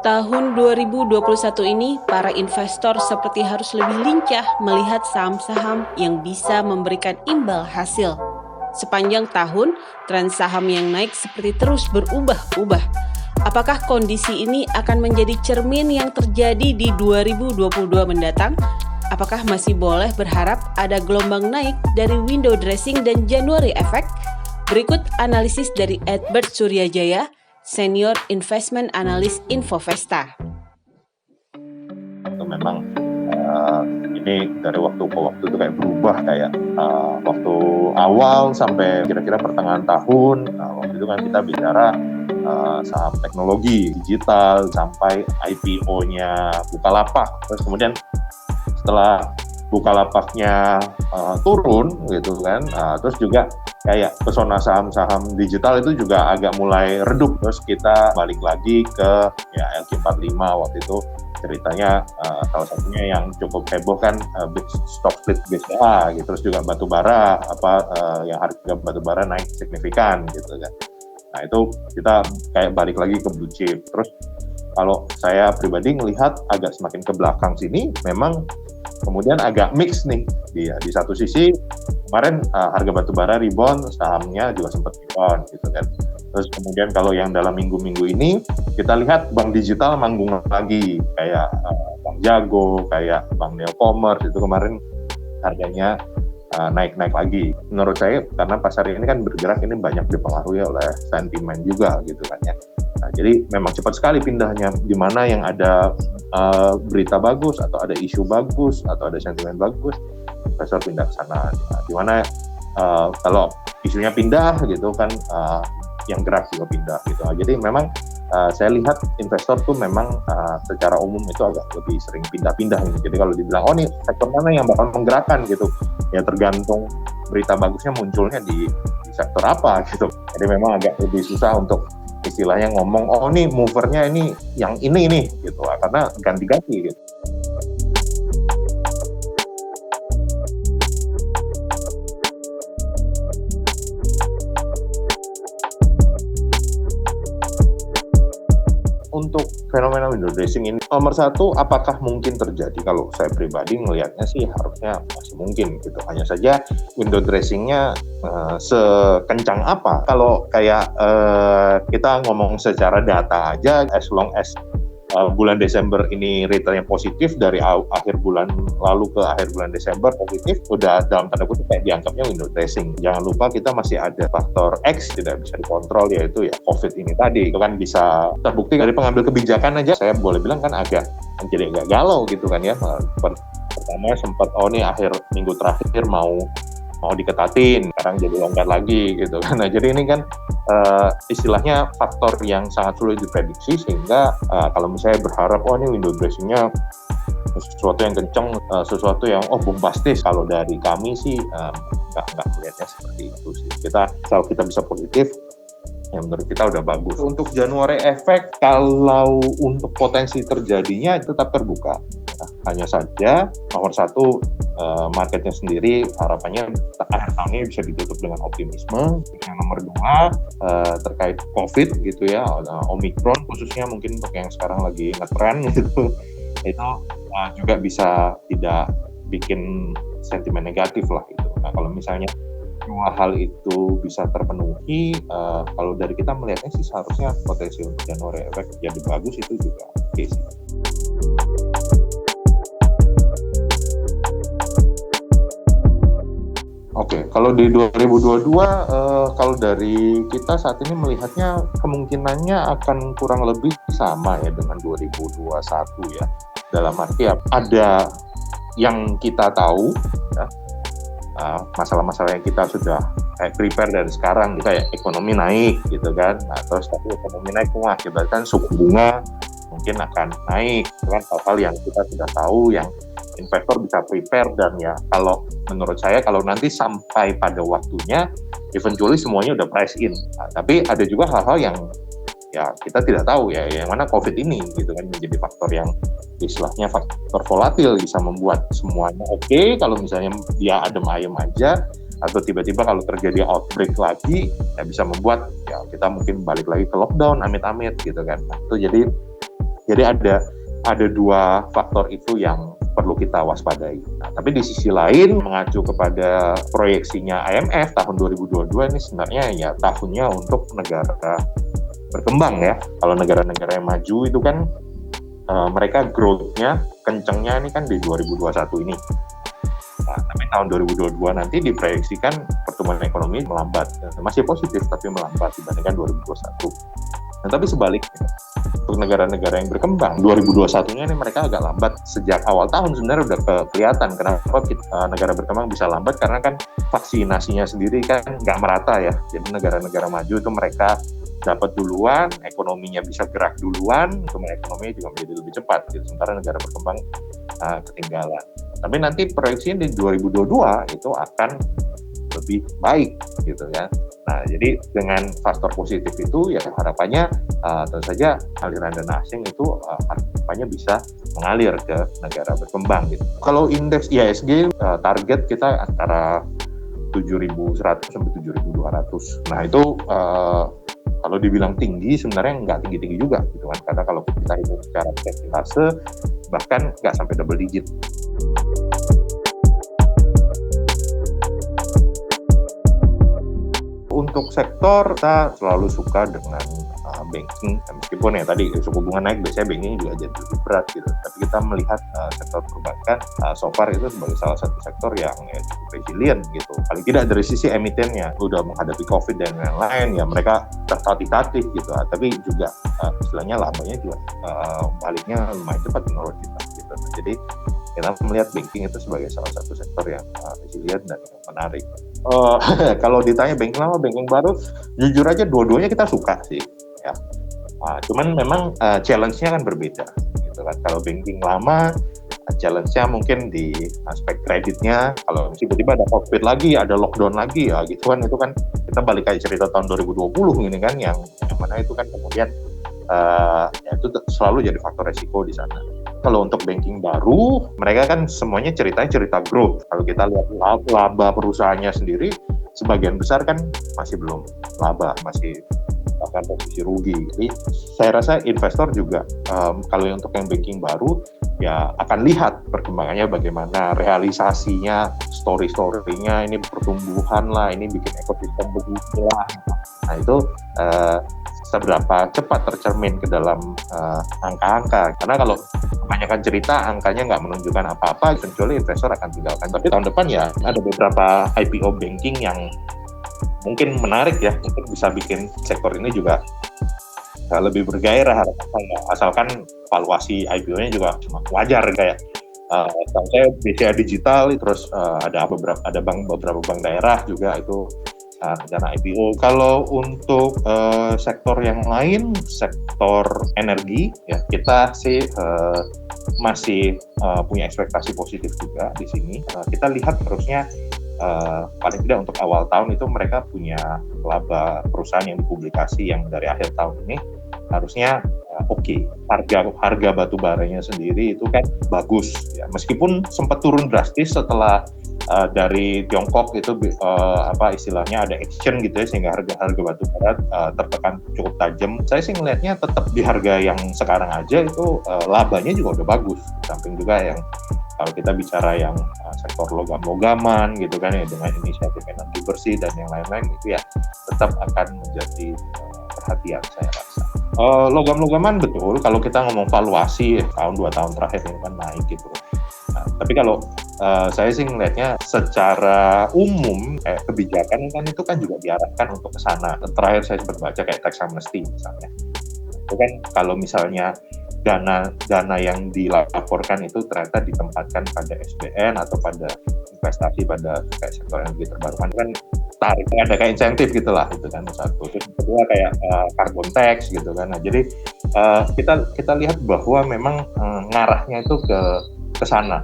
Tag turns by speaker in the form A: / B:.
A: Tahun 2021 ini, para investor seperti harus lebih lincah melihat saham-saham yang bisa memberikan imbal hasil. Sepanjang tahun, tren saham yang naik seperti terus berubah-ubah. Apakah kondisi ini akan menjadi cermin yang terjadi di 2022 mendatang? Apakah masih boleh berharap ada gelombang naik dari window dressing dan January effect? Berikut analisis dari Edward Suryajaya, Senior Investment Analyst Infovesta.
B: Itu memang ini dari waktu ke waktu itu kayak berubah kayak waktu awal sampai kira-kira pertengahan tahun. Waktu itu kan kita bicara saham teknologi digital sampai IPO-nya Bukalapak. Terus kemudian setelah Bukalapaknya turun gitu kan, terus juga kayak pesona saham-saham digital itu juga agak mulai redup. Terus kita balik lagi ke LQ45 waktu itu ceritanya salah satunya yang cukup heboh kan stock split BCA gitu. Terus juga batubara yang harga batubara naik signifikan gitu kan. Nah itu kita kayak balik lagi ke blue chip. Terus kalau saya pribadi melihat agak semakin ke belakang sini memang kemudian agak mix nih di satu sisi kemarin harga batubara rebound, sahamnya juga sempat rebound gitu kan. Terus kemudian kalau yang dalam minggu-minggu ini kita lihat bank digital manggung lagi kayak Bank Jago, kayak Bank Neocommerce itu kemarin harganya naik-naik lagi. Menurut saya karena pasar ini kan bergerak ini banyak dipengaruhi oleh sentimen juga gitu kan ya. Nah, jadi memang cepat sekali pindahnya di mana yang ada berita bagus atau ada isu bagus atau ada sentimen bagus, investor pindah ke sana. Nah, di mana kalau isunya pindah gitu kan yang gerak juga pindah gitu. Nah, jadi memang saya lihat investor tuh memang secara umum itu agak lebih sering pindah-pindah gitu. Jadi kalau dibilang nih sektor mana yang bakal menggerakkan gitu, ya tergantung berita bagusnya munculnya di sektor apa gitu. Jadi memang agak lebih susah untuk istilahnya ngomong nih movernya ini yang ini gitu karena ganti-ganti gitu. Untuk fenomena window dressing ini, nomor satu, apakah mungkin terjadi? Kalau saya pribadi melihatnya sih harusnya masih mungkin gitu. Hanya saja window dressingnya sekencang apa? Kalau kayak kita ngomong secara data aja, as long as bulan Desember ini retailnya positif dari akhir bulan lalu ke akhir bulan Desember positif, udah dalam tanda kutip kayak dianggapnya window dressing. Jangan lupa kita masih ada faktor X tidak bisa dikontrol, yaitu ya COVID ini tadi. Itu kan bisa terbukti dari pengambil kebijakan aja. Saya boleh bilang kan agak galau gitu kan ya. Pertama sempat nih akhir minggu terakhir mau diketatin, sekarang jadi longgar lagi gitu kan. Nah jadi ini kan istilahnya faktor yang sangat sulit diprediksi sehingga kalau misalnya berharap ini window dressing-nya sesuatu yang kencang, sesuatu yang bombastis, kalau dari kami sih nggak melihatnya seperti itu sih. Kalau kita bisa positif, yang menurut kita udah bagus. Untuk January effect, kalau untuk potensi terjadinya tetap terbuka. Nah, hanya saja nomor satu marketnya sendiri harapannya akhir tahun ini bisa ditutup dengan optimisme. Yang nomor dua terkait COVID gitu ya, Omicron khususnya mungkin untuk yang sekarang lagi ngetren gitu, itu juga bisa tidak bikin sentimen negatif lah gitu. Nah kalau misalnya dua hal itu bisa terpenuhi, kalau dari kita melihatnya sih seharusnya potensi untuk January effect jadi bagus itu juga oke sih. Oke, kalau di 2022 kalau dari kita saat ini melihatnya kemungkinannya akan kurang lebih sama ya dengan 2021 ya. Dalam arti ada yang kita tahu ya, masalah-masalah yang kita sudah prepare dari sekarang, kayak ekonomi naik gitu kan. Nah, terus tapi ekonomi naik mengakibatkan suku bunga mungkin akan naik, kan hal-hal yang kita sudah tahu yang investor bisa prepare. Dan ya kalau menurut saya kalau nanti sampai pada waktunya eventually semuanya udah price in. Nah, tapi ada juga hal-hal yang ya kita tidak tahu ya, yang mana COVID ini gitu kan menjadi faktor yang istilahnya faktor volatil, bisa membuat semuanya oke kalau misalnya dia adem ayem aja, atau tiba-tiba kalau terjadi outbreak lagi ya bisa membuat ya kita mungkin balik lagi ke lockdown amit-amit gitu kan. Nah, itu jadi Jadi ada dua faktor itu yang perlu kita waspadai. Nah, tapi di sisi lain mengacu kepada proyeksinya IMF tahun 2022 ini sebenarnya ya tahunnya untuk negara berkembang ya. Kalau negara-negara yang maju itu kan mereka growth-nya, kencengnya ini kan di 2021 ini. Nah, tapi tahun 2022 nanti diproyeksikan pertumbuhan ekonomi melambat. Masih positif tapi melambat dibandingkan 2021. Nah, tapi sebaliknya, untuk negara-negara yang berkembang, 2021-nya ini mereka agak lambat. Sejak awal tahun sebenarnya udah kelihatan kenapa negara berkembang bisa lambat, karena kan vaksinasinya sendiri kan nggak merata ya. Jadi negara-negara maju itu mereka dapat duluan, ekonominya bisa gerak duluan, pertumbuhan ekonominya juga menjadi lebih cepat. Gitu. Sementara negara berkembang ketinggalan. Tapi nanti proyeksinya di 2022 itu akan lebih baik gitu ya. Nah, jadi dengan faktor positif itu ya harapannya tentu saja aliran dana asing itu harapannya bisa mengalir ke negara berkembang gitu. Kalau indeks IHSG target kita antara 7.100 sampai 7.200. Nah, itu kalau dibilang tinggi sebenarnya nggak tinggi-tinggi juga gitu kan. Karena kalau kita hitung secara persentase bahkan nggak sampai double digit. Untuk sektor kita selalu suka dengan banking, meskipun ya tadi suku bunga naik biasanya banking juga jadi lebih berat gitu. Tapi kita melihat sektor perbankan so far itu sebagai salah satu sektor yang ya, cukup resilient gitu. Paling tidak dari sisi emitennya udah menghadapi COVID dan lain-lain ya mereka tertatih-tatih gitu. Tapi juga istilahnya labanya juga baliknya lumayan cepat menurut kita gitu. Jadi kita melihat banking itu sebagai salah satu sektor yang resilient dan menarik. Kalau ditanya banking lama, banking baru, jujur aja dua-duanya kita suka sih. Ya. Cuman memang challenge-nya kan berbeda. Gitu kan. Kalau banking lama, challenge-nya mungkin di aspek kreditnya. Kalau tiba-tiba ada COVID lagi, ada lockdown lagi, ya gitu kan. Itu kan kita balik kayak cerita tahun 2020 ini kan, yang mana itu kan kemudian ya itu selalu jadi faktor resiko di sana. Kalau untuk banking baru, mereka kan semuanya ceritanya cerita growth. Kalau kita lihat laba perusahaannya sendiri, sebagian besar kan masih belum laba, masih bahkan posisi rugi. Jadi saya rasa investor juga kalau untuk yang banking baru ya akan lihat perkembangannya bagaimana, realisasinya, story-story-nya, ini pertumbuhan lah, ini bikin ekosistem begitulah. Nah itu seberapa cepat tercermin ke dalam angka-angka. Karena kalau kebanyakan cerita, angkanya nggak menunjukkan apa-apa, kecuali investor akan tinggalkan. Tapi tahun depan ya ada beberapa IPO banking yang mungkin menarik ya, mungkin bisa bikin sektor ini juga lebih bergairah harapannya. Asalkan valuasi IPO-nya juga cuma wajar kayak saya BCA Digital, terus ada beberapa bank daerah juga itu rencana IPO. Kalau untuk sektor yang lain, sektor energi, ya kita sih masih punya ekspektasi positif juga di sini. Kita lihat terusnya paling tidak untuk awal tahun itu mereka punya laba perusahaan yang dipublikasi yang dari akhir tahun ini harusnya oke. Harga batu baranya sendiri itu kan bagus ya, meskipun sempat turun drastis setelah dari Tiongkok itu istilahnya ada action gitu ya, sehingga harga batu bara tertekan cukup tajam. Saya sih ngelihatnya tetap di harga yang sekarang aja itu labanya juga udah bagus. Samping juga yang kalau kita bicara yang sektor logam-logaman gitu kan ya, dengan inisiatif energi bersih dan yang lain-lain itu ya tetap akan menjadi perhatian saya rasa. Logam-logaman betul, kalau kita ngomong valuasi tahun 2 tahun terakhir ini kan naik gitu. Nah, tapi kalau saya sih ngelihatnya secara umum kebijakan kan itu kan juga diarahkan untuk ke sana. Terakhir saya sempat baca kayak tax amnesty misalnya. Itu kan kalau misalnya dana yang dilaporkan itu ternyata ditempatkan pada SBN atau pada investasi pada kayak sektor energi terbarukan kan tarik, ada kayak insentif gitulah itu kan satu. Terus kedua kayak carbon tax gitu kan. Nah, jadi kita lihat bahwa memang ngarahnya itu ke sana.